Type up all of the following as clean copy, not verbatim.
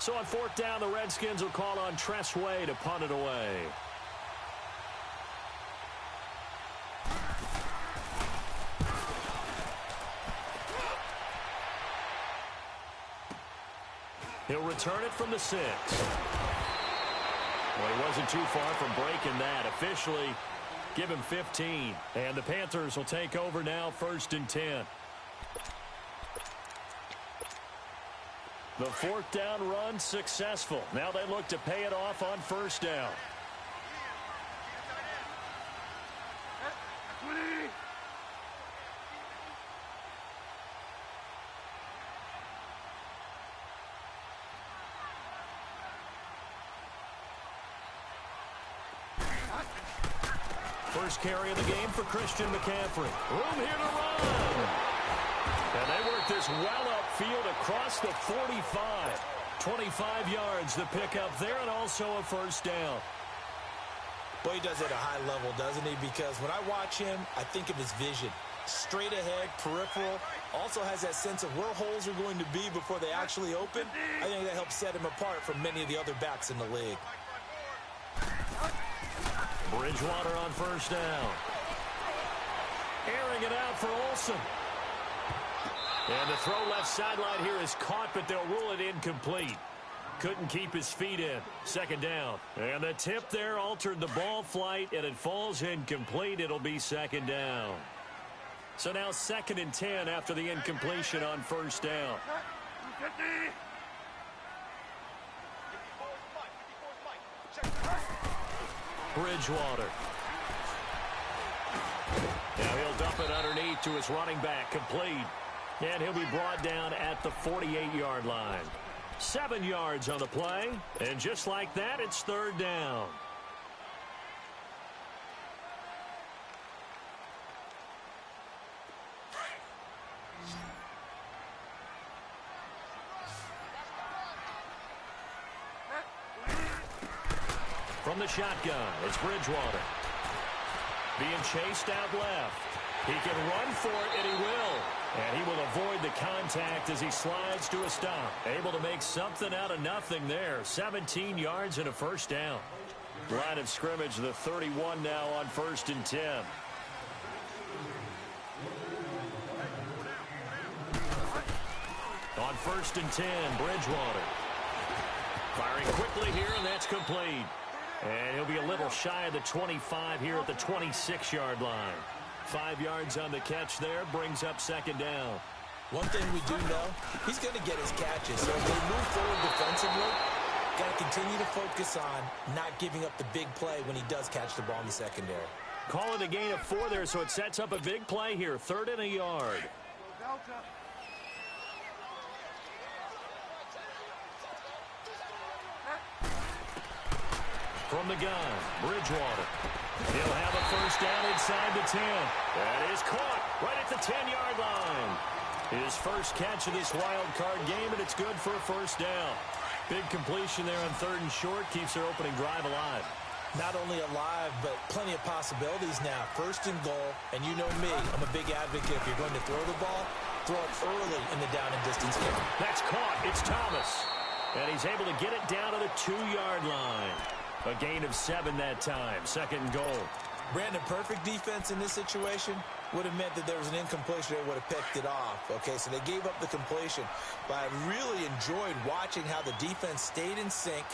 So on fourth down, the Redskins will call on Tressway to punt it away. He'll return it from the 6. Well, he wasn't too far from breaking that. Officially, give him 15. And the Panthers will take over now, 1st and 10. The fourth down run successful. Now they look to pay it off on 1st down. First carry of the game for Christian McCaffrey. Room here to run. And they work this well upfield across the 45. 25 yards to pick up there, and also a 1st down. Well, he does it at a high level, doesn't he? Because when I watch him, I think of his vision. Straight ahead, peripheral. Also has that sense of where holes are going to be before they actually open. I think that helps set him apart from many of the other backs in the league. Bridgewater on 1st down. Airing it out for Olsen. And the throw left sideline here is caught, but they'll rule it incomplete. Couldn't keep his feet in. 2nd down. And the tip there altered the ball flight, and it falls incomplete. It'll be 2nd down. So now 2nd and 10 after the incompletion on 1st down. Bridgewater. Now he'll dump it underneath to his running back, complete. And he'll be brought down at the 48-yard line. 7 yards on the play, and just like that, it's 3rd down. From the shotgun, it's Bridgewater. Being chased out left. He can run for it, and he will. And he will avoid the contact as he slides to a stop. Able to make something out of nothing there. 17 yards and a 1st down. Line of scrimmage, the 31 now on 1st and 10. On 1st and 10, Bridgewater. Firing quickly here, and that's complete. And he'll be a little shy of the 25 here at the 26-yard line. 5 yards on the catch there, brings up 2nd down. One thing we do know, he's going to get his catches. So as they move forward defensively, got to continue to focus on not giving up the big play when he does catch the ball in the secondary. Call it a gain of 4 there, so it sets up a big play here. 3rd and a yard. From the gun, Bridgewater. He'll have a 1st down inside the 10. That is caught right at the 10-yard line. His first catch of this wild card game, and it's good for a 1st down. Big completion there on 3rd and short. Keeps their opening drive alive. Not only alive, but plenty of possibilities now. 1st and goal, and you know me, I'm a big advocate. If you're going to throw the ball, throw it early in the down and distance game. That's caught. It's Thomas. And he's able to get it down to the 2-yard line. A gain of 7 that time. 2nd and goal. Brandon, perfect defense in this situation would have meant that there was an incompletion. They would have picked it off. Okay, so they gave up the completion. But I really enjoyed watching how the defense stayed in sync,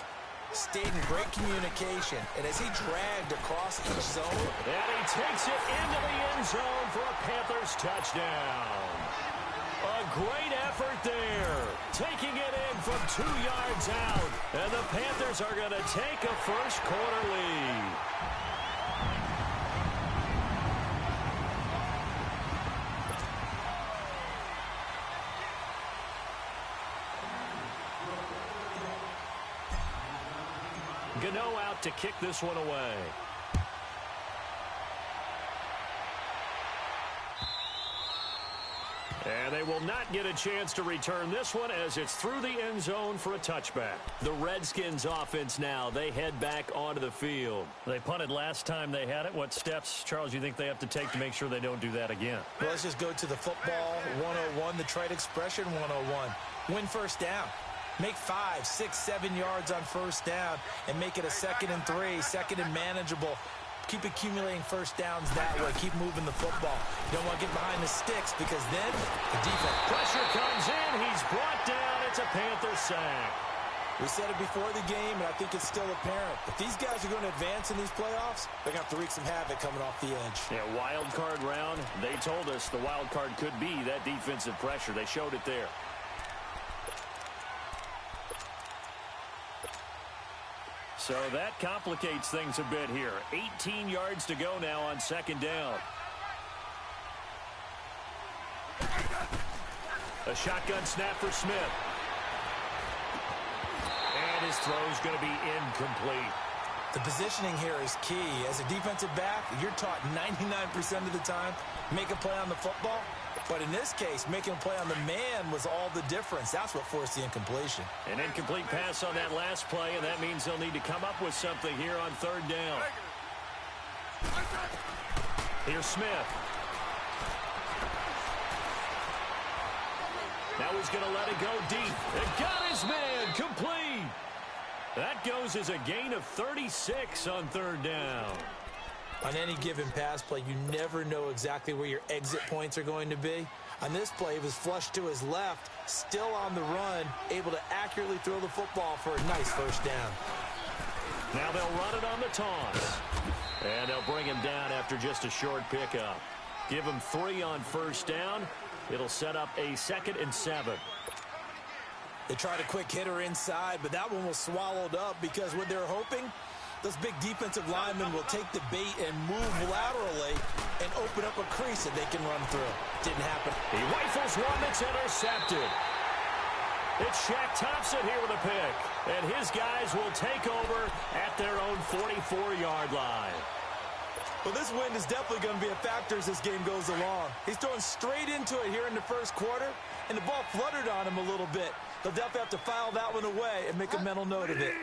stayed in great communication, and as he dragged across each zone. And he takes it into the end zone for a Panthers touchdown. A great effort there. Taking it in from 2 yards out. And the Panthers are going to take a first-quarter lead. Gano out to kick this one away. And they will not get a chance to return this one as it's through the end zone for a touchback. The Redskins offense now, they head back onto the field. They punted last time they had it. What steps, Charles, you think they have to take to make sure they don't do that again? Well, let's just go to the football 101, the trite expression 101. Win 1st down. Make 5, 6, 7 yards on first down and make it a 2nd and 3, 2nd and manageable. Keep accumulating first downs that way. Keep moving the football. You don't want to get behind the sticks because then the defense. Pressure comes in. He's brought down. It's a Panther sack. We said it before the game, and I think it's still apparent. If these guys are going to advance in these playoffs, they're going to have to wreak some havoc coming off the edge. Yeah, wild card round. They told us the wild card could be that defensive pressure. They showed it there. So that complicates things a bit here. 18 yards to go now on 2nd down. A shotgun snap for Smith. And his throw's going to be incomplete. The positioning here is key. As a defensive back, you're taught 99% of the time, make a play on the football. But in this case, making a play on the man was all the difference. That's what forced the incompletion. An incomplete pass on that last play, and that means they'll need to come up with something here on 3rd down. Here's Smith. Now he's going to let it go deep. It got his man complete. That goes as a gain of 36 on 3rd down. On any given pass play, you never know exactly where your exit points are going to be. On this play, it was flushed to his left, still on the run, able to accurately throw the football for a nice first down. Now they'll run it on the toss. And they'll bring him down after just a short pickup. Give him 3 on first down. It'll set up a 2nd and 7. They tried a quick hitter inside, but that one was swallowed up because what they're hoping, those big defensive linemen will take the bait and move laterally and open up a crease that they can run through. Didn't happen. He rifles one that's intercepted. It's Shaq Thompson here with a pick. And his guys will take over at their own 44-yard line. Well, this wind is definitely going to be a factor as this game goes along. He's throwing straight into it here in the first quarter, and the ball fluttered on him a little bit. They'll definitely have to file that one away and make a mental note of it.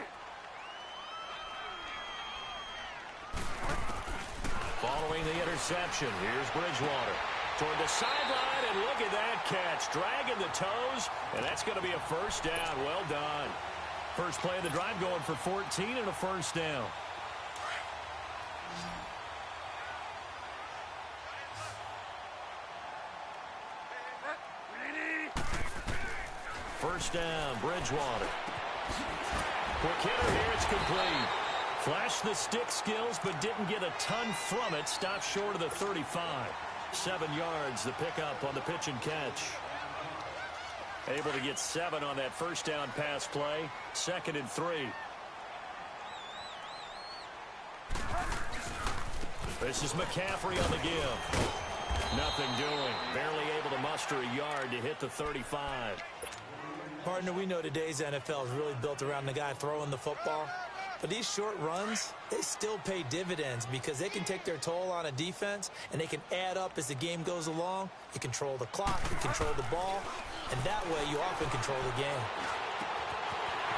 Following the interception, here's Bridgewater toward the sideline, and look at that catch. Dragging the toes, and that's going to be a first down. Well done. First play of the drive going for 14 and a first down. First down, Bridgewater. Quick hitter here, it's complete. Flashed the stick skills, but didn't get a ton from it. Stopped short of the 35. 7 yards, the pickup on the pitch and catch. Able to get 7 on that first down pass play. 2nd and 3. This is McCaffrey on the give. Nothing doing. Barely able to muster a yard to hit the 35. Partner, we know today's NFL is really built around the guy throwing the football. But these short runs, they still pay dividends because they can take their toll on a defense and they can add up as the game goes along. You control the clock, you control the ball, and that way you often control the game.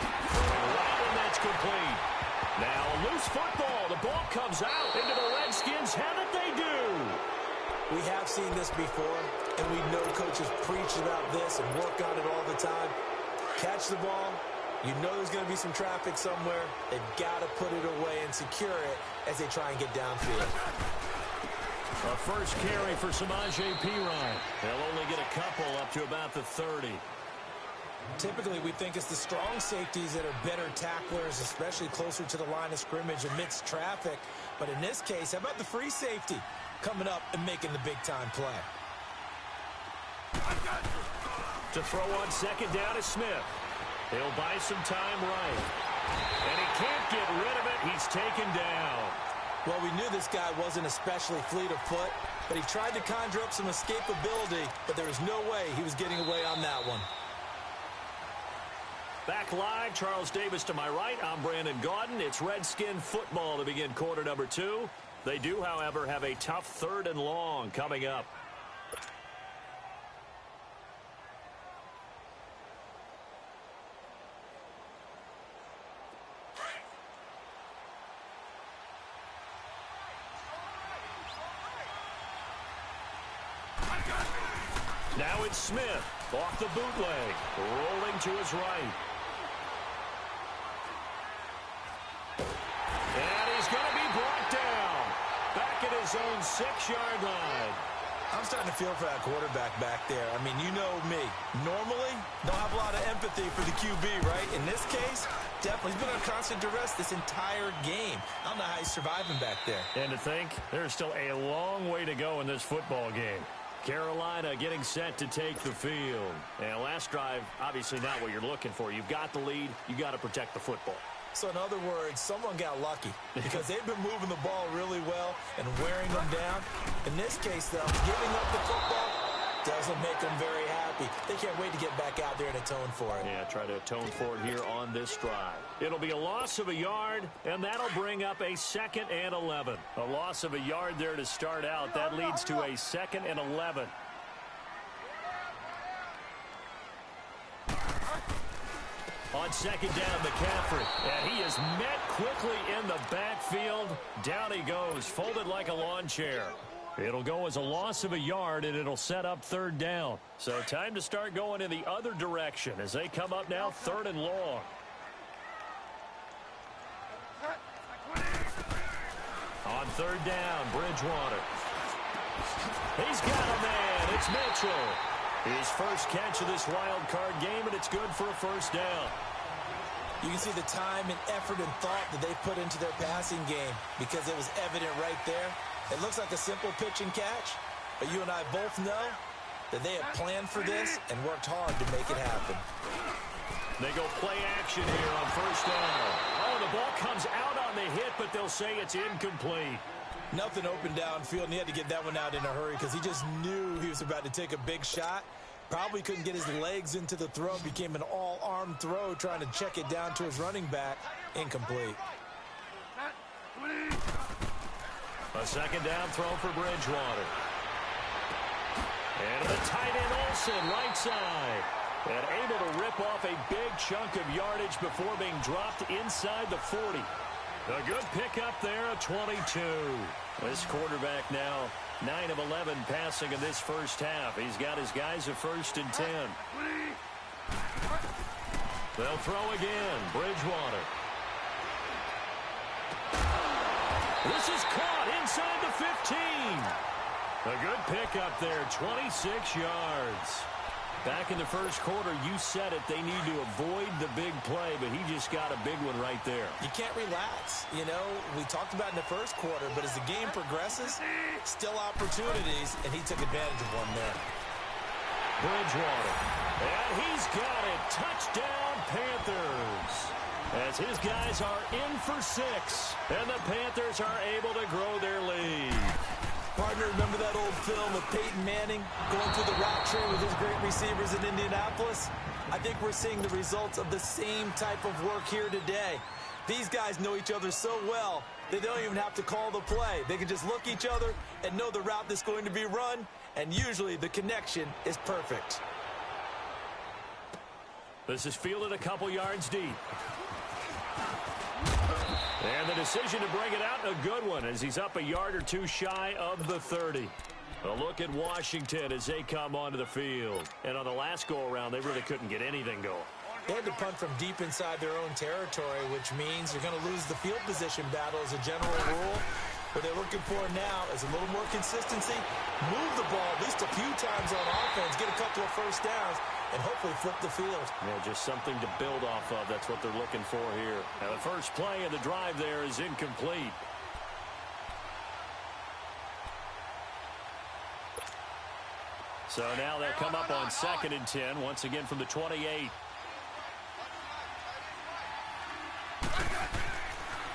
Right, and that's complete. Now a loose football. The ball comes out into the Redskins. Haven't they do? We have seen this before, and we know coaches preach about this and work on it all the time. Catch the ball. You know there's going to be some traffic somewhere. They've got to put it away and secure it as they try and get downfield. A first carry for Samaje Perine. They'll only get a couple up to about the 30. Typically, we think it's the strong safeties that are better tacklers, especially closer to the line of scrimmage amidst traffic. But in this case, how about the free safety coming up and making the big-time play? To throw on 2nd down is Smith. He'll buy some time right. And he can't get rid of it. He's taken down. Well, we knew this guy wasn't especially fleet of foot, but he tried to conjure up some escapability, but there was no way he was getting away on that one. Back live, Charles Davis to my right. I'm Brandon Gaudin. It's Redskin football to begin quarter number 2. They do, however, have a tough 3rd and long coming up. Now it's Smith off the bootleg, rolling to his right. And he's going to be brought down back at his own 6-yard line. I'm starting to feel for that quarterback back there. I mean, you know me. Normally, don't have a lot of empathy for the QB, right? In this case, definitely. He's been under constant duress this entire game. I don't know how he's surviving back there. And to think, there's still a long way to go in this football game. Carolina getting set to take the field. And last drive, obviously not what you're looking for. You've got the lead. You've got to protect the football. So in other words, someone got lucky because they've been moving the ball really well and wearing them down. In this case, though, giving up the football doesn't make them very happy. They can't wait to get back out there and atone for it. Yeah, try to atone for it here on this drive. It'll be a loss of a yard, and that'll bring up a 2nd and 11. A loss of a yard there to start out. That leads to a 2nd and 11. On 2nd down, McCaffrey. And he is met quickly in the backfield. Down he goes, folded like a lawn chair. It'll go as a loss of a yard, and it'll set up 3rd down. So time to start going in the other direction as they come up now 3rd and long. On 3rd down, Bridgewater. He's got a man. It's Mitchell. His first catch of this wild card game, and it's good for a 1st down. You can see the time and effort and thought that they put into their passing game because it was evident right there. It looks like a simple pitch and catch, but you and I both know that they have planned for this and worked hard to make it happen. They go play action here on 1st down. Oh, the ball comes out on the hit, but they'll say it's incomplete. Nothing open downfield, and he had to get that one out in a hurry because he just knew he was about to take a big shot. Probably couldn't get his legs into the throw. Became an all-arm throw trying to check it down to his running back. Incomplete. A 2nd down throw for Bridgewater. And the tight end Olsen, right side. And able to rip off a big chunk of yardage before being dropped inside the 40. A good pickup there, a 22. This quarterback now 9 of 11 passing in this first half. He's got his guys a 1st and 10. They'll throw again. Bridgewater. This is caught inside the 15. A good pickup there, 26 yards. Back in the first quarter, you said it, they need to avoid the big play, but he just got a big one right there. You can't relax. You know, we talked about in the first quarter, but as the game progresses, still opportunities, and he took advantage of one there. Bridgewater, and he's got it. Touchdown, Panthers. As his guys are in for 6, and the Panthers are able to grow their lead. Partner, remember that old film of Peyton Manning going through the route tree with his great receivers in Indianapolis? I think we're seeing the results of the same type of work here today. These guys know each other so well, they don't even have to call the play. They can just look each other and know the route that's going to be run, and usually the connection is perfect. This is fielded a couple yards deep. And the decision to bring it out, a good one, as he's up a yard or two shy of the 30. A look at Washington as they come onto the field. And on the last go-around, they really couldn't get anything going. They had to punt from deep inside their own territory, which means you're going to lose the field position battle as a general rule. What they're looking for now is a little more consistency, move the ball at least a few times on offense, get a couple of 1st downs, and hopefully flip the field. Yeah, just something to build off of. That's what they're looking for here. Now, the first play of the drive there is incomplete. So now they'll come up on 2nd and 10, once again from the 28.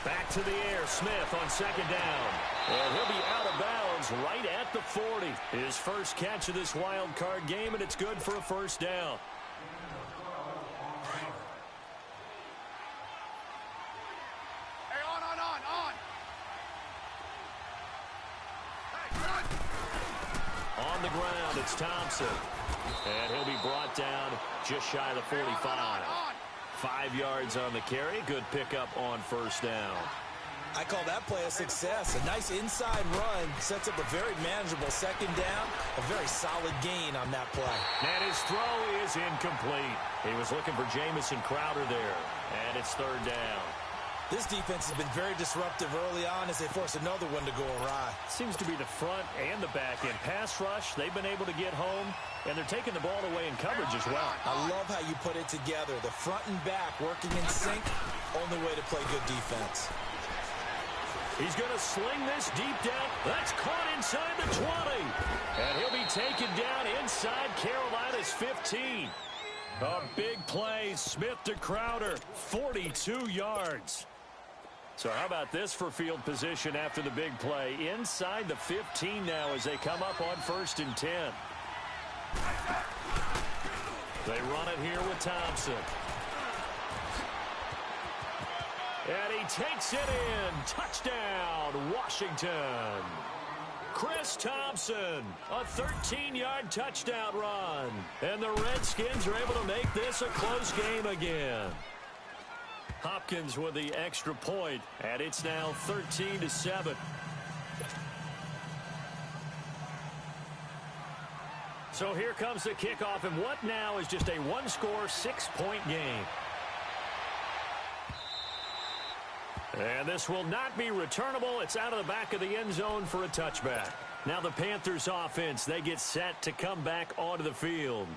Back to the air, Smith on 2nd down. And he'll be out of bounds right at the 40. His first catch of this wild card game, and it's good for a 1st down. Hey, on. Hey, On the ground, it's Thompson. And he'll be brought down just shy of the 45. 5 yards on the carry. Good pickup on 1st down. I call that play a success. A nice inside run sets up a very manageable 2nd down. A very solid gain on that play. And his throw is incomplete. He was looking for Jamison Crowder there. And it's 3rd down. This defense has been very disruptive early on as they force another one to go awry. Seems to be the front and the back end. Pass rush, they've been able to get home, and they're taking the ball away in coverage as well. I love how you put it together. The front and back working in sync, only way to play good defense. He's going to sling this deep down. That's caught inside the 20. And he'll be taken down inside Carolina's 15. A big play, Smith to Crowder, 42 yards. So how about this for field position after the big play? Inside the 15 now as they come up on 1st and 10. They run it here with Thompson. And he takes it in. Touchdown, Washington. Chris Thompson, a 13-yard touchdown run. And the Redskins are able to make this a close game again. Hopkins with the extra point, and it's now 13-7. So here comes the kickoff, and what now is just a one-score, 6-point game. And this will not be returnable. It's out of the back of the end zone for a touchback. Now the Panthers offense, they get set to come back onto the field.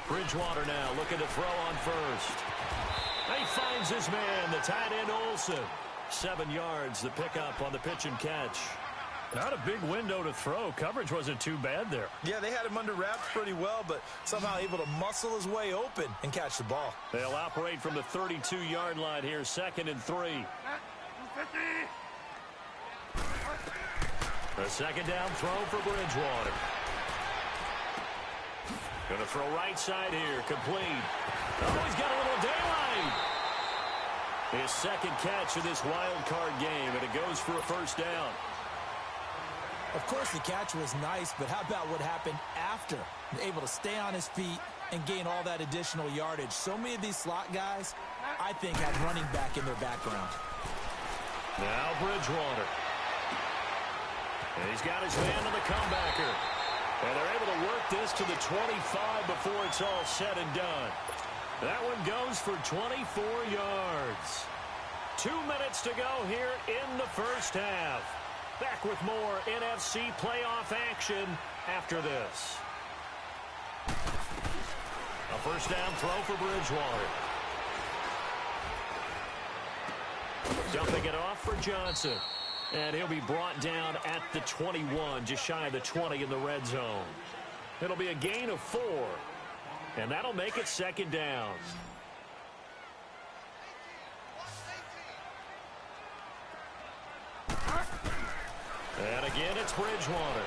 Bridgewater now looking to throw on first. He finds his man, the tight end Olsen. 7 yards, the pickup on the pitch and catch. Not a big window to throw. Coverage wasn't too bad there. Yeah, they had him under wraps pretty well, but somehow able to muscle his way open and catch the ball. They'll operate from the 32-yard line here, 2nd and 3. A second down throw for Bridgewater. Going to throw right side here, complete. Oh, he's got a little daylight. His second catch of this wild card game, and it goes for a first down. Of course, the catch was nice, but how about what happened after? Able to stay on his feet and gain all that additional yardage. So many of these slot guys, I think, have running back in their background. Now Bridgewater. And he's got his man on the comebacker. And they're able to work this to the 25 before it's all said and done. That one goes for 24 yards. 2 minutes to go here in the first half. Back with more NFC playoff action after this. A first down throw for Bridgewater. Dumping it off for Johnson. And he'll be brought down at the 21, just shy of the 20 in the red zone. It'll be a gain of 4. And that'll make it second down. And again, it's Bridgewater.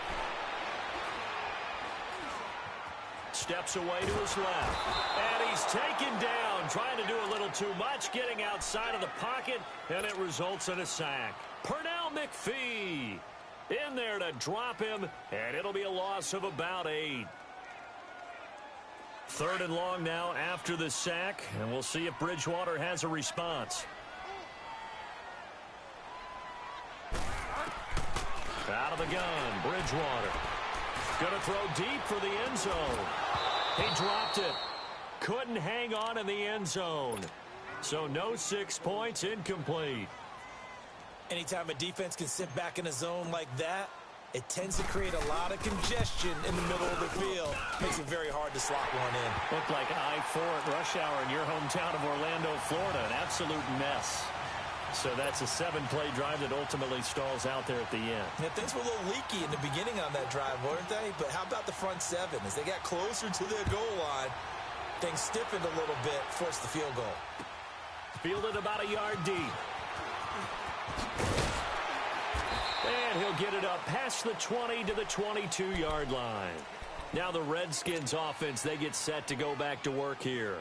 Steps away to his left. And he's taken down, trying to do a little too much, getting outside of the pocket, and it results in a sack. Pernell McPhee in there to drop him, and it'll be a loss of about 8. 3rd and long now after the sack, and we'll see if Bridgewater has a response. Out of the gun, Bridgewater. Going to throw deep for the end zone. He dropped it. Couldn't hang on in the end zone. So no 6 points, incomplete. Anytime a defense can sit back in a zone like that, it tends to create a lot of congestion in the middle of the field. Makes it very hard to slot one in. Looked like I-4 at rush hour in your hometown of Orlando, Florida. An absolute mess. So that's a 7-play drive that ultimately stalls out there at the end. Yeah, things were a little leaky in the beginning on that drive, weren't they? But how about the front 7? As they got closer to their goal line, things stiffened a little bit, forced the field goal. Fielded about a yard deep. And he'll get it up past the 20 to the 22-yard line. Now the Redskins offense, they get set to go back to work here.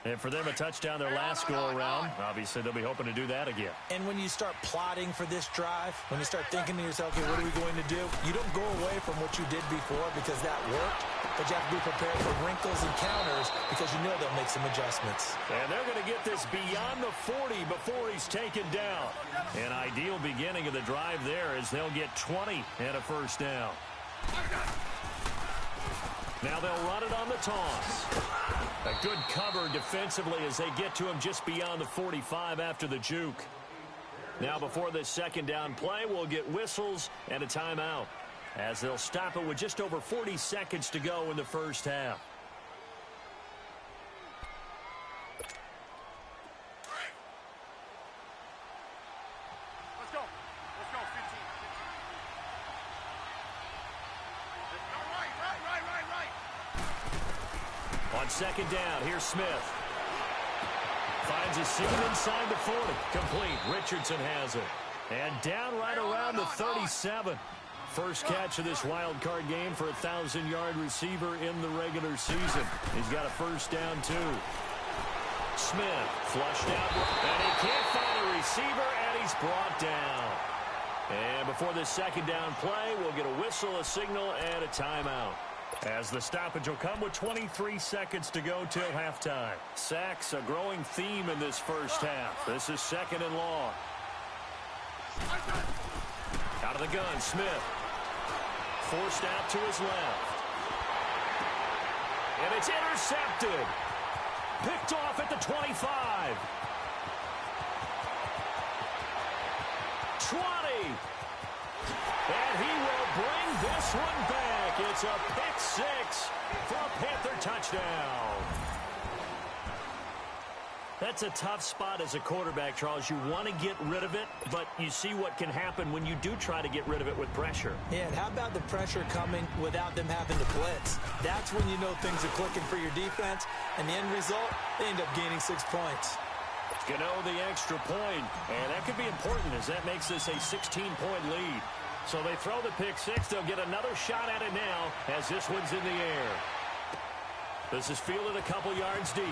And for them, a touchdown their last go-around. Obviously, they'll be hoping to do that again. And when you start plotting for this drive, when you start thinking to yourself, okay, what are we going to do? You don't go away from what you did before because that worked, but you have to be prepared for wrinkles and counters because you know they'll make some adjustments. And they're going to get this beyond the 40 before he's taken down. An ideal beginning of the drive there as they'll get 20 and a first down. Now they'll run it on the toss. A good cover defensively as they get to him just beyond the 45 after the juke. Now before this second down play, we'll get whistles and a timeout, as they'll stop it with just over 40 seconds to go in the first half. Let's go. Let's go, 15. Right. On second down, here's Smith. Finds a seam inside the 40. Complete. Richardson has it. And down right around the 37. First catch of this wild card game for a 1,000-yard receiver in the regular season. He's got a first down, too. Smith flushed out, and he can't find a receiver, and he's brought down. And before this second down play, we'll get a whistle, a signal, and a timeout, as the stoppage will come with 23 seconds to go till halftime. Sacks, a growing theme in this first half. This is second and long. Out of the gun, Smith. Forced out to his left. And it's intercepted. Picked off at the 25. 20. And he will bring this one back. It's a pick six for a Panther touchdown. That's a tough spot as a quarterback, Charles. You want to get rid of it, but you see what can happen when you do try to get rid of it with pressure. Yeah, and how about the pressure coming without them having to blitz? That's when you know things are clicking for your defense, and the end result, they end up gaining 6 points. Gano the extra point, and that could be important as that makes this a 16-point lead. So they throw the pick six. They'll get another shot at it now as this one's in the air. This is fielded a couple yards deep.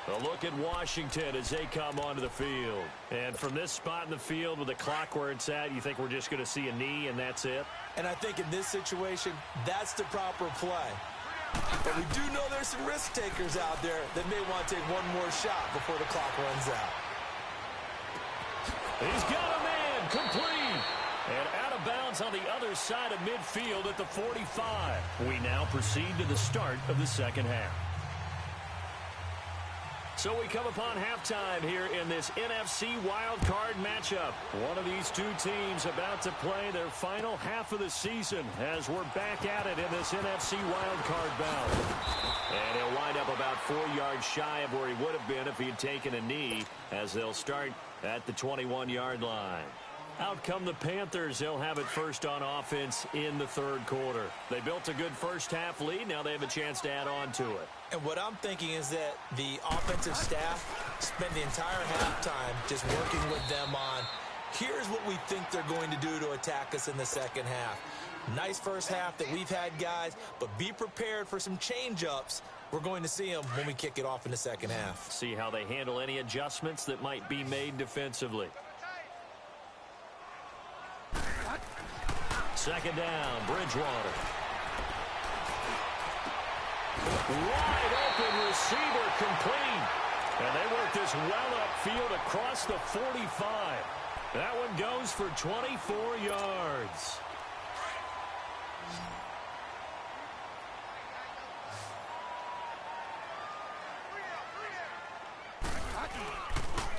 A look at Washington as they come onto the field. And from this spot in the field with the clock where it's at, you think we're just going to see a knee and that's it? And I think in this situation, that's the proper play. But we do know there's some risk takers out there that may want to take one more shot before the clock runs out. He's got a man, complete. And out of bounds on the other side of midfield at the 45. We now proceed to the start of the second half. So we come upon halftime here in this NFC wildcard matchup. One of these two teams about to play their final half of the season as we're back at it in this NFC wildcard bout. And he'll wind up about 4 yards shy of where he would have been if he had taken a knee, as they'll start at the 21-yard line. Out come the Panthers. They'll have it first on offense in the third quarter. They built a good first half lead. Now they have a chance to add on to it. And what I'm thinking is that the offensive staff spent the entire halftime just working with them on, here's what we think they're going to do to attack us in the second half. Nice first half that we've had, guys, but be prepared for some change-ups. We're going to see them when we kick it off in the second half. See how they handle any adjustments that might be made defensively. Second down, Bridgewater. Wide open receiver, complete. And they work this well upfield across the 45. That one goes for 24 yards.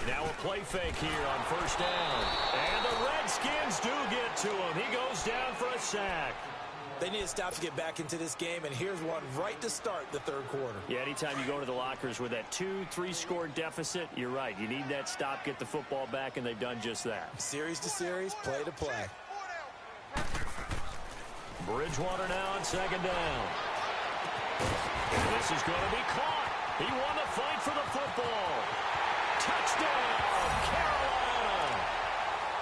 Now a play fake here on first down. And the Redskins do get to him. He goes down for a sack. They need to stop to get back into this game, and here's one right to start the third quarter. Yeah, anytime you go to the lockers with that 2-3 score deficit, you're right. You need that stop, get the football back, and they've done just that. Series to series, play to play. Bridgewater now on second down. And this is going to be caught. He won the fight for the football. Touchdown, Carolina.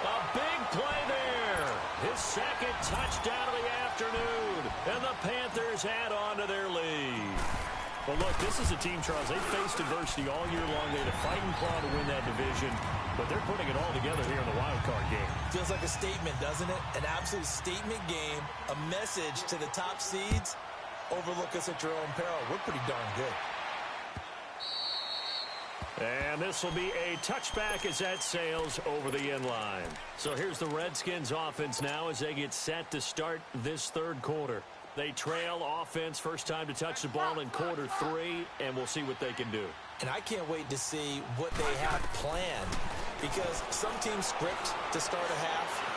A big play there. His second touchdown of the afternoon. And the Panthers add on to their lead. Well, look, this is a team, Charles, they faced adversity all year long. They had to fight and claw to win that division, but they're putting it all together here in the wild card game. Feels like a statement, doesn't it? An absolute statement game, a message to the top seeds. Overlook us at your own peril. We're pretty darn good. And this will be a touchback as that sails over the end line. So here's the Redskins offense now as they get set to start this third quarter. They trail offense, first time to touch the ball in quarter 3, and we'll see what they can do. And I can't wait to see what they have planned, because some teams script to start a half.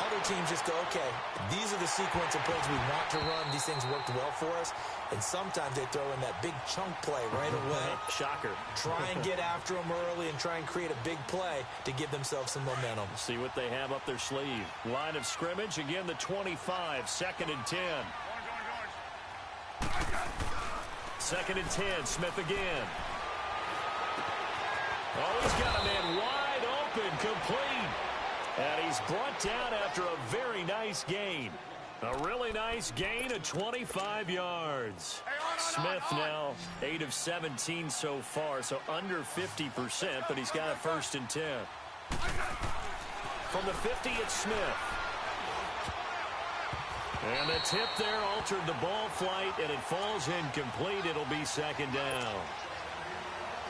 Other teams just go, okay, these are the sequence of plays we want to run. These things worked well for us. And sometimes they throw in that big chunk play right away. Shocker. Try and get after them early and try and create a big play to give themselves some momentum. See what they have up their sleeve. Line of scrimmage, again the 25, 2nd and 10. Second and 10, Smith again. Oh, he's got a man wide open, complete. And he's brought down after a very nice gain. A really nice gain of 25 yards. Smith now 8 of 17 so far, so under 50%, but he's got a 1st and 10. From the 50, it's Smith. And the tip there altered the ball flight, and it falls incomplete. It'll be 2nd down.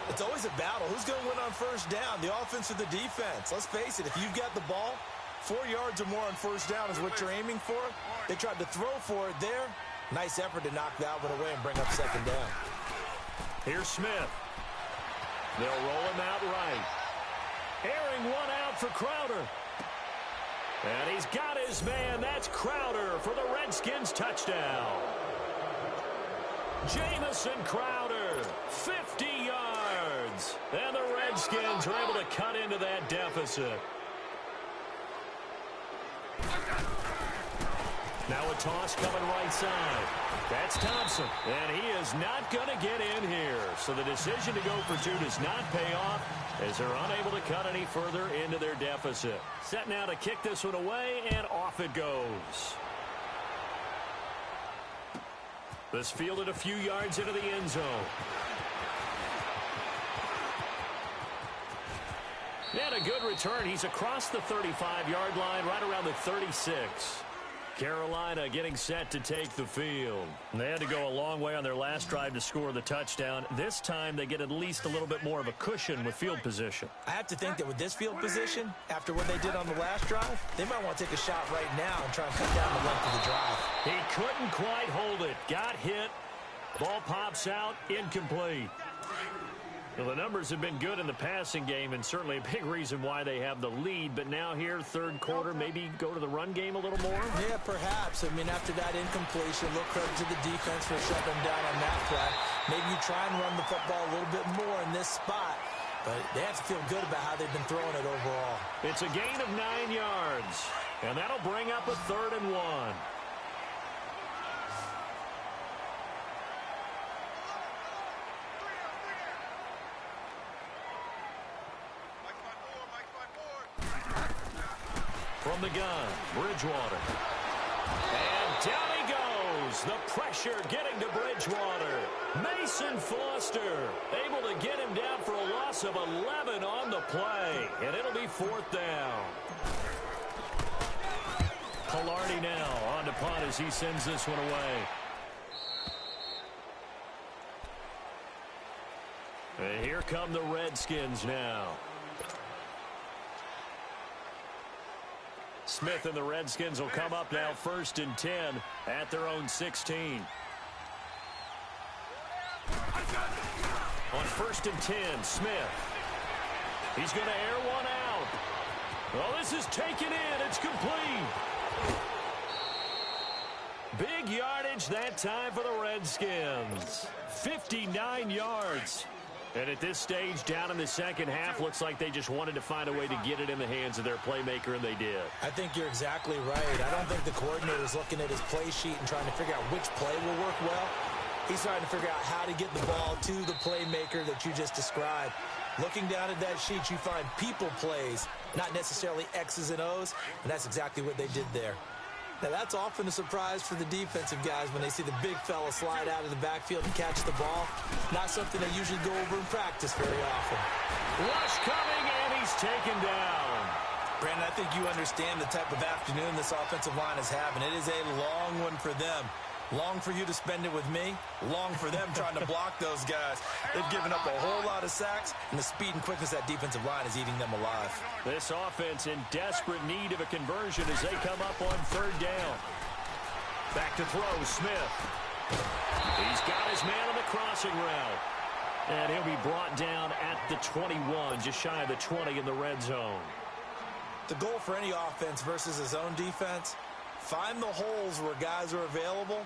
It's always a battle. Who's going to win on 1st down, the offense or the defense? Let's face it, if you've got the ball, 4 yards or more on 1st down is what you're aiming for. They tried to throw for it there. Nice effort to knock that one away and bring up 2nd down. Here's Smith. They'll roll him out right. Airing one out for Crowder. And he's got his man. That's Crowder for the Redskins touchdown. Jamison Crowder, 50 yards. And the Redskins are able to cut into that deficit. Now a toss coming right side. That's Thompson. And he is not going to get in here. So the decision to go for 2 does not pay off as they're unable to cut any further into their deficit. Set now to kick this one away, and off it goes. This fielded a few yards into the end zone. And a good return. He's across the 35-yard line, right around the 36. Carolina getting set to take the field. They had to go a long way on their last drive to score the touchdown. This time they get at least a little bit more of a cushion with field position. I have to think that with this field position, after what they did on the last drive, they might want to take a shot right now and try and cut down the length of the drive. He couldn't quite hold it. Got hit. Ball pops out. Incomplete. Well, the numbers have been good in the passing game, and certainly a big reason why they have the lead. But now here, third quarter, maybe go to the run game a little more? Yeah, perhaps. I mean, after that incompletion, look credit to the defense for shutting them down on that play. Maybe you try and run the football a little bit more in this spot. But they have to feel good about how they've been throwing it overall. It's a gain of 9 yards, and that'll bring up a 3rd and 1. From the gun, Bridgewater. And down he goes. The pressure getting to Bridgewater. Mason Foster able to get him down for a loss of 11 on the play. And it'll be 4th down. Palardy now on to punt as he sends this one away. And here come the Redskins now. Smith and the Redskins will come up now 1st and 10 at their own 16. On 1st and 10, Smith. He's going to air one out. Well, this is taken in. It's complete. Big yardage that time for the Redskins. 59 yards. And at this stage, down in the second half, looks like they just wanted to find a way to get it in the hands of their playmaker, and they did. I think you're exactly right. I don't think the coordinator is looking at his play sheet and trying to figure out which play will work well. He's trying to figure out how to get the ball to the playmaker that you just described. Looking down at that sheet, you find people plays, not necessarily X's and O's, and that's exactly what they did there. Now, that's often a surprise for the defensive guys when they see the big fella slide out of the backfield and catch the ball. Not something they usually go over in practice very often. Rush coming, and he's taken down. Brandon, I think you understand the type of afternoon this offensive line is having. It is a long one for them. Long for you to spend it with me. Long for them trying to block those guys. They've given up a whole lot of sacks, and the speed and quickness of that defensive line is eating them alive. This offense in desperate need of a conversion as they come up on third down. Back to throw, Smith. He's got his man on the crossing route. And he'll be brought down at the 21, just shy of the 20 in the red zone. The goal for any offense versus his own defense, find the holes where guys are available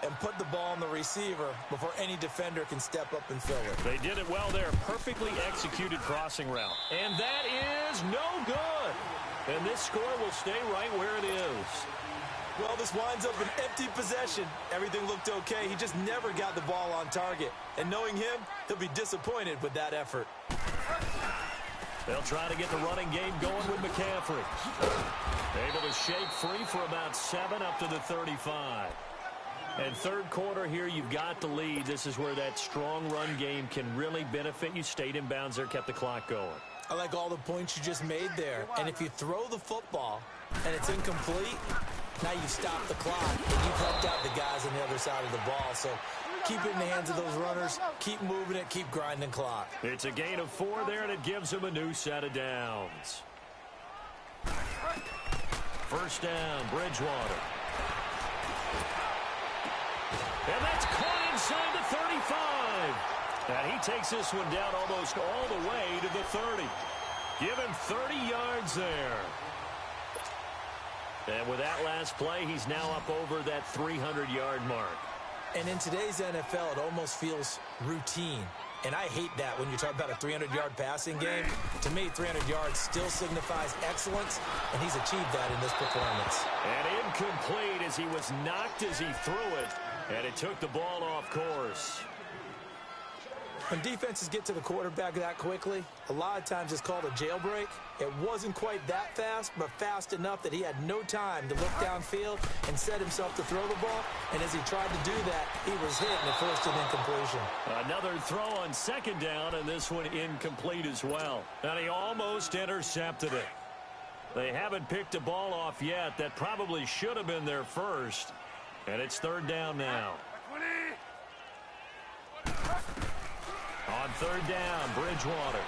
and put the ball on the receiver before any defender can step up and fill it. They did it well there. Perfectly executed crossing route. And that is no good. And this score will stay right where it is. Well, this winds up an empty possession. Everything looked okay. He just never got the ball on target. And knowing him, he'll be disappointed with that effort. They'll try to get the running game going with McCaffrey. Able to shake free for about 7 up to the 35. And third quarter here, you've got the lead. This is where that strong run game can really benefit you. Stayed in bounds there, kept the clock going. I like all the points you just made there. And if you throw the football and it's incomplete, now you stop the clock and you've helped out the guys on the other side of the ball. So keep it in the hands of those runners. Keep moving it. Keep grinding clock. It's a gain of 4 there, and it gives them a new set of downs. First down, Bridgewater. And that's caught inside the 35. And he takes this one down almost all the way to the 30. Give him 30 yards there. And with that last play, he's now up over that 300-yard mark. And in today's NFL, it almost feels routine. And I hate that when you talk about a 300-yard passing game. To me, 300 yards still signifies excellence, and he's achieved that in this performance. And incomplete as he was knocked as he threw it, and it took the ball off course. When defenses get to the quarterback that quickly, a lot of times it's called a jailbreak. It wasn't quite that fast, but fast enough that he had no time to look downfield and set himself to throw the ball. And as he tried to do that, he was hit and it forced an incompletion. Another throw on second down, and this one incomplete as well. And he almost intercepted it. They haven't picked a ball off yet. That probably should have been their first. And it's third down now. On third down, Bridgewater.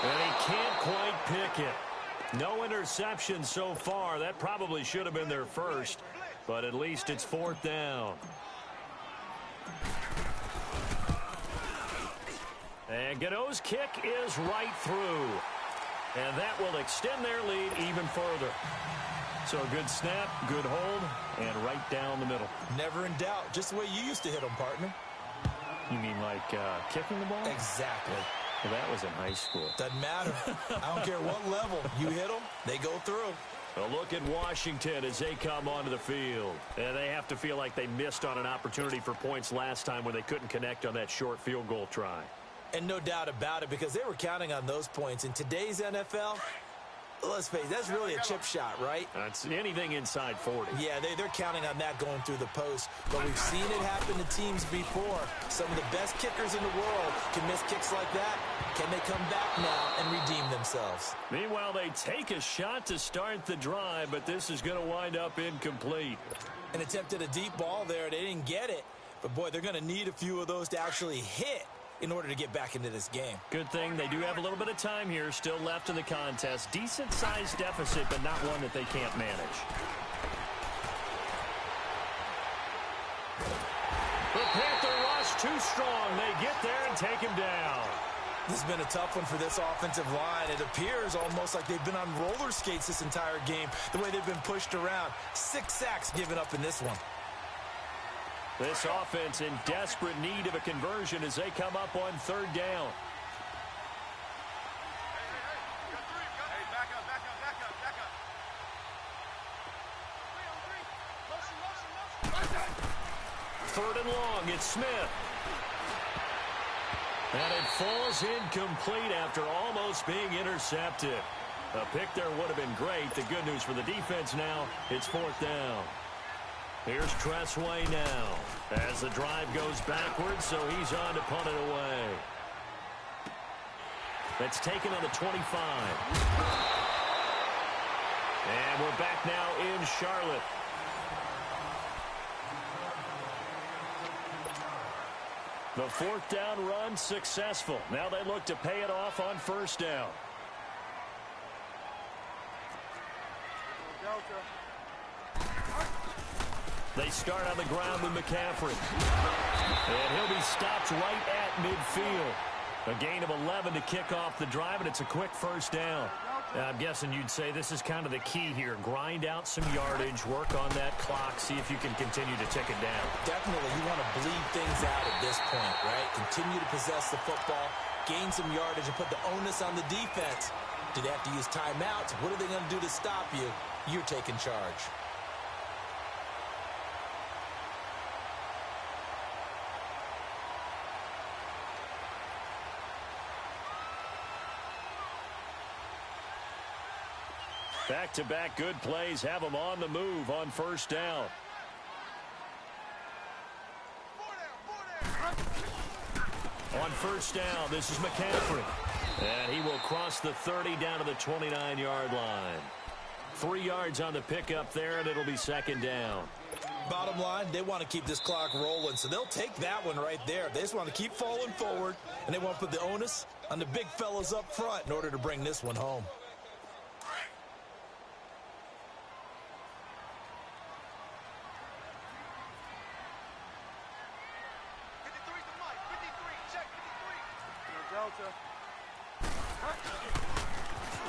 And he can't quite pick it. No interception so far. That probably should have been their first, but at least it's fourth down. And Gano's kick is right through. And that will extend their lead even further. So a good snap, good hold, and right down the middle. Never in doubt. Just the way you used to hit them, partner. You mean like kicking the ball? Exactly. Well, that was in high school. Doesn't matter. I don't care what level. You hit them, they go through. A look at Washington as they come onto the field. And they have to feel like they missed on an opportunity for points last time when they couldn't connect on that short field goal try. And no doubt about it, because they were counting on those points. In today's NFL, let's face it, that's really a chip shot, right? That's anything inside 40. Yeah, they're counting on that going through the post. But we've seen it happen to teams before. Some of the best kickers in the world can miss kicks like that. Can they come back now and redeem themselves? Meanwhile, they take a shot to start the drive, but this is going to wind up incomplete. An attempt at a deep ball there. They didn't get it. But, boy, they're going to need a few of those to actually hit in order to get back into this game. Good thing they do have a little bit of time here still left in the contest. Decent-sized deficit, but not one that they can't manage. The Panther rush too strong. They get there and take him down. This has been a tough one for this offensive line. It appears almost like they've been on roller skates this entire game, the way they've been pushed around. 6 sacks given up in this one. This offense in desperate need of a conversion as they come up on third down. Third and long, it's Smith. And it falls incomplete after almost being intercepted. A pick there would have been great. The good news for the defense now, it's fourth down. Here's Tressway now as the drive goes backwards, so he's on to punt it away. That's taken on the 25. And we're back now in Charlotte. The fourth down run successful. Now they look to pay it off on first down. They start on the ground with McCaffrey. And he'll be stopped right at midfield. A gain of 11 to kick off the drive, and it's a quick first down. I'm guessing you'd say this is kind of the key here. Grind out some yardage, work on that clock, see if you can continue to tick it down. Definitely, you want to bleed things out at this point, right? Continue to possess the football, gain some yardage, and put the onus on the defense. Do they have to use timeouts? What are they going to do to stop you? You're taking charge. Back-to-back good plays have them on the move on first down. On first down, this is McCaffrey. And he will cross the 30 down to the 29-yard line. 3 yards on the pickup there, and it'll be second down. Bottom line, they want to keep this clock rolling, so they'll take that one right there. They just want to keep falling forward, and they want to put the onus on the big fellas up front in order to bring this one home.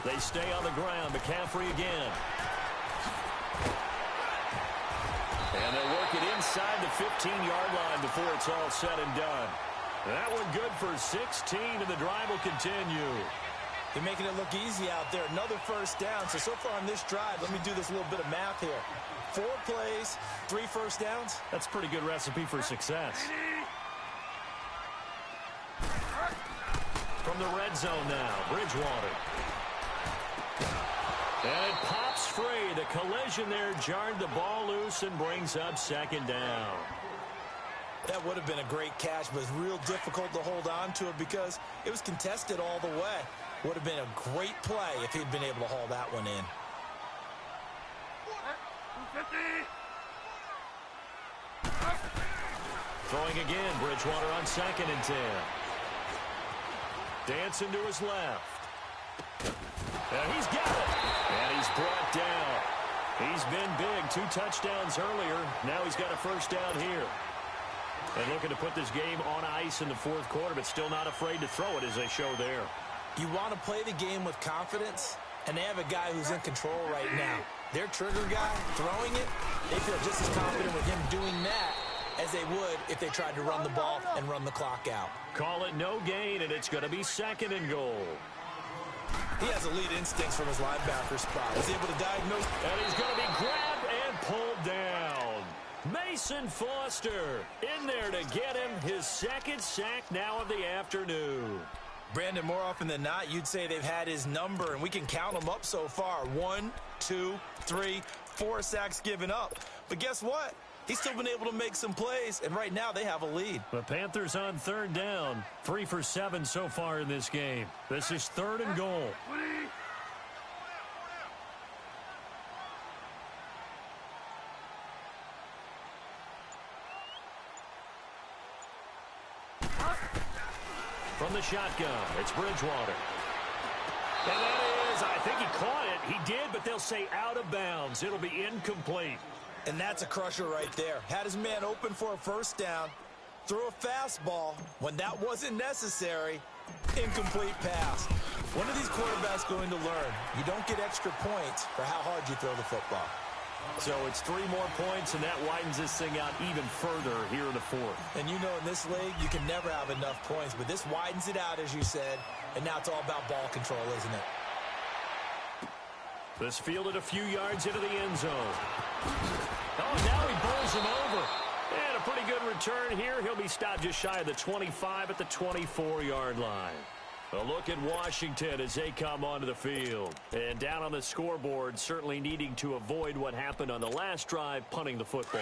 They stay on the ground. McCaffrey again. And they work it inside the 15-yard line before it's all said and done. That one good for 16, and the drive will continue. They're making it look easy out there. Another first down. So far on this drive, let me do this little bit of math here. 4 plays, 3 first downs. That's a pretty good recipe for success. From the red zone now, Bridgewater. And it pops free. The collision there jarred the ball loose and brings up second down. That would have been a great catch, but it's real difficult to hold on to it because it was contested all the way. Would have been a great play if he'd been able to haul that one in. Throwing again, Bridgewater on 2nd and 10. Dancing to his left. And he's got it. And he's brought down. He's been big. 2 touchdowns earlier. Now he's got a first down here. And looking to put this game on ice in the 4th quarter, but still not afraid to throw it as they show there. You want to play the game with confidence, and they have a guy who's in control right now. Their trigger guy throwing it, they feel just as confident with him doing that as they would if they tried to run the ball and run the clock out. Call it no gain, and it's going to be 2nd and goal. He has elite instincts from his linebacker spot. He's able to diagnose. And he's going to be grabbed and pulled down. Mason Foster in there to get him his 2nd sack now of the afternoon. Brandon, more often than not, you'd say they've had his number, and we can count them up so far. 1, 2, 3, 4 sacks given up. But guess what? He's still been able to make some plays, and right now they have a lead. The Panthers on 3rd down. 3 for 7 so far in this game. This is 3rd and goal. From the shotgun, it's Bridgewater. And that is, I think he caught it. He did, but they'll say out of bounds. It'll be incomplete. And that's a crusher right there. Had his man open for a first down, threw a fastball. When that wasn't necessary, incomplete pass. When are these quarterbacks going to learn? You don't get extra points for how hard you throw the football. So it's 3 more points, and that widens this thing out even further here in the 4th. And you know in this league, you can never have enough points, but this widens it out, as you said, and now it's all about ball control, isn't it? This fielded a few yards into the end zone. Oh, now he bowls him over. And a pretty good return here. He'll be stopped just shy of the 25 at the 24-yard line. A look at Washington as they come onto the field. And down on the scoreboard, certainly needing to avoid what happened on the last drive, punting the football.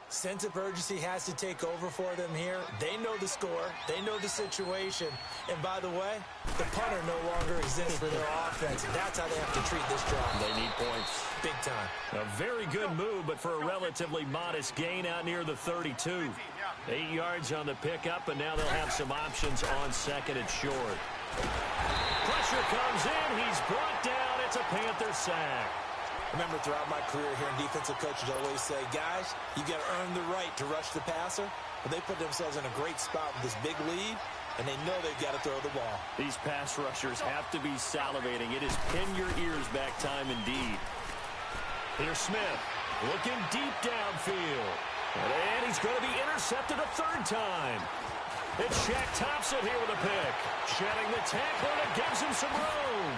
Sense of urgency has to take over for them here. They know the score. They know the situation. And by the way, the punter no longer exists for their offense. defense. That's how they have to treat this drive. They need points. Big time. A very good move, but for a relatively modest gain out near the 32. 8 yards on the pickup, and now they'll have some options on second and short. Pressure comes in. He's brought down. It's a Panther sack. Remember, throughout my career here in defensive coaches always say, guys, you got to earn the right to rush the passer. But they put themselves in a great spot with this big lead, and they know they've got to throw the ball. These pass rushers have to be salivating. It is pin your ears back time indeed. Here's Smith looking deep downfield. And he's going to be intercepted a third time. It's Shaq Thompson here with a pick. Shedding the tackle, and it gives him some room.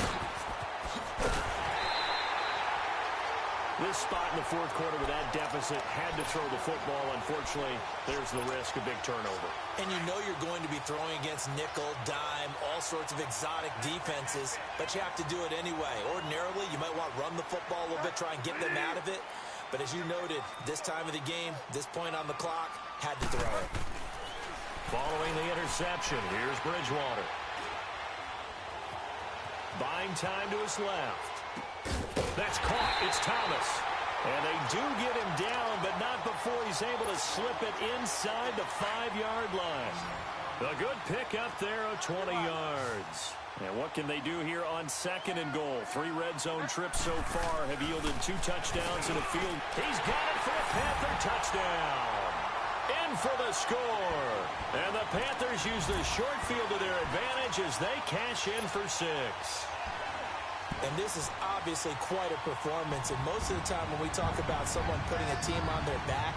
This spot in the fourth quarter with that deficit had to throw the football. Unfortunately, there's the risk of big turnover. And you know you're going to be throwing against nickel, dime, all sorts of exotic defenses, but you have to do it anyway. Ordinarily, you might want to run the football a little bit, try and get them out of it. But as you noted, this time of the game, this point on the clock, had to throw it. Following the interception, here's Bridgewater. Buying time to his left. That's caught. It's Thomas. And they do get him down, but not before he's able to slip it inside the 5-yard line. A good pick up there of 20 yards. And what can they do here on second and goal? 3 red zone trips so far have yielded 2 touchdowns in the field. He's got it for a Panther touchdown. In for the score. And the Panthers use the short field to their advantage as they cash in for 6. And this is obviously quite a performance. And most of the time when we talk about someone putting a team on their back,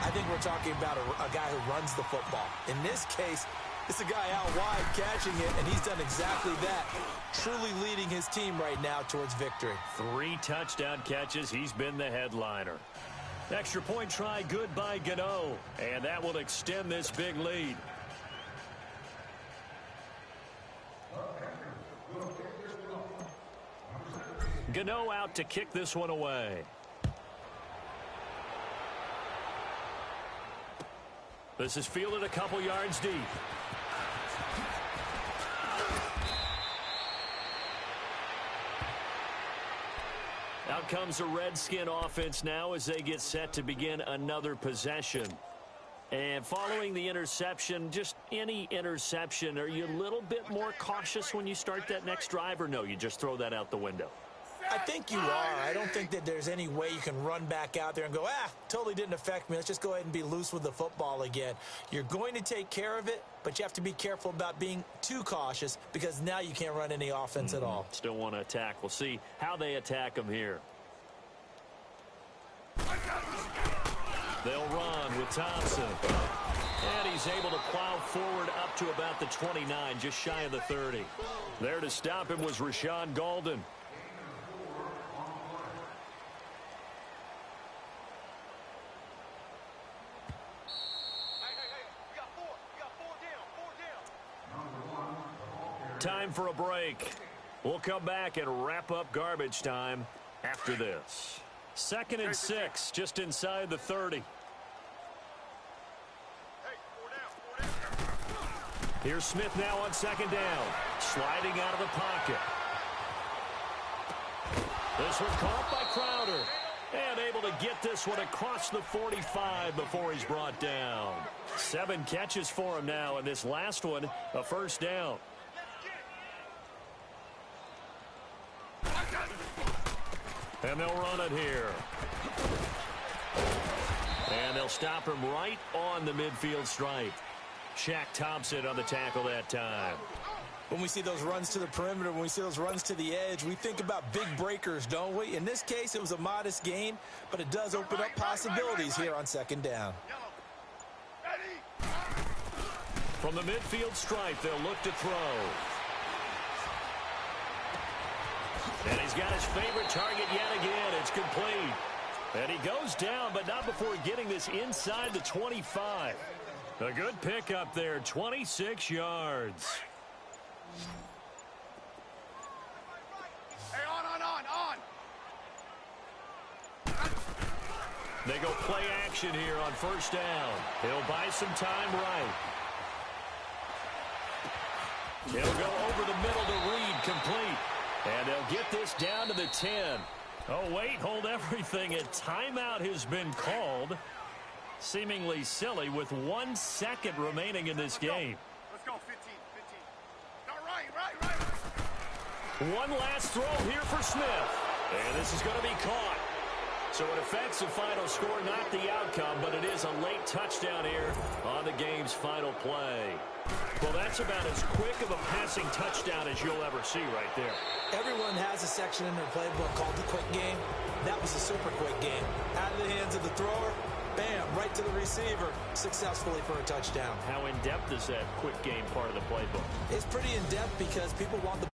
I think we're talking about a guy who runs the football. In this case, it's a guy out wide catching it, and he's done exactly that, truly leading his team right now towards victory. 3 touchdown catches. He's been the headliner. Extra point try good by Gano, and that will extend this big lead. Gano out to kick this one away. This is fielded a couple yards deep. Out comes the Redskin offense now as they get set to begin another possession. And following the interception, just any interception, are you a little bit more cautious when you start that next drive, or no, you just throw that out the window? I think you are. I don't think that there's any way you can run back out there and go, totally didn't affect me. Let's just go ahead and be loose with the football again. You're going to take care of it, but you have to be careful about being too cautious because now you can't run any offense at all. Still want to attack. We'll see how they attack them here. They'll run with Thompson. And he's able to plow forward up to about the 29, just shy of the 30. There to stop him was Rashawn Golden. Time for a break. We'll come back and wrap up garbage time after this. 2nd and 6, just inside the 30. Here's Smith now on 2nd down. Sliding out of the pocket. This one caught by Crowder. And able to get this one across the 45 before he's brought down. 7 catches for him now, and this last one, a first down. And they'll run it here. And they'll stop him right on the midfield stripe. Shaq Thompson on the tackle that time. When we see those runs to the perimeter, when we see those runs to the edge, we think about big breakers, don't we? In this case, it was a modest gain, but it does open up possibilities here on 2nd down. From the midfield stripe, they'll look to throw. And he's got his favorite target yet again. It's complete. And he goes down, but not before getting this inside the 25. A good pick up there, 26 yards. Hey, on. They go play action here on 1st down. He'll buy some time right. He'll go over the middle to Reed, complete. And they'll get this down to the 10. Oh, wait, hold everything. A timeout has been called. Seemingly silly with 1 second remaining in this game. Let's go, 15. No, right. One last throw here for Smith. And this is going to be caught. So it affects the final score, not the outcome, but it is a late touchdown here on the game's final play. Well, that's about as quick of a passing touchdown as you'll ever see right there. Everyone has a section in their playbook called the quick game. That was a super quick game. Out of the hands of the thrower, bam, right to the receiver, successfully for a touchdown. How in-depth is that quick game part of the playbook? It's pretty in-depth because people want the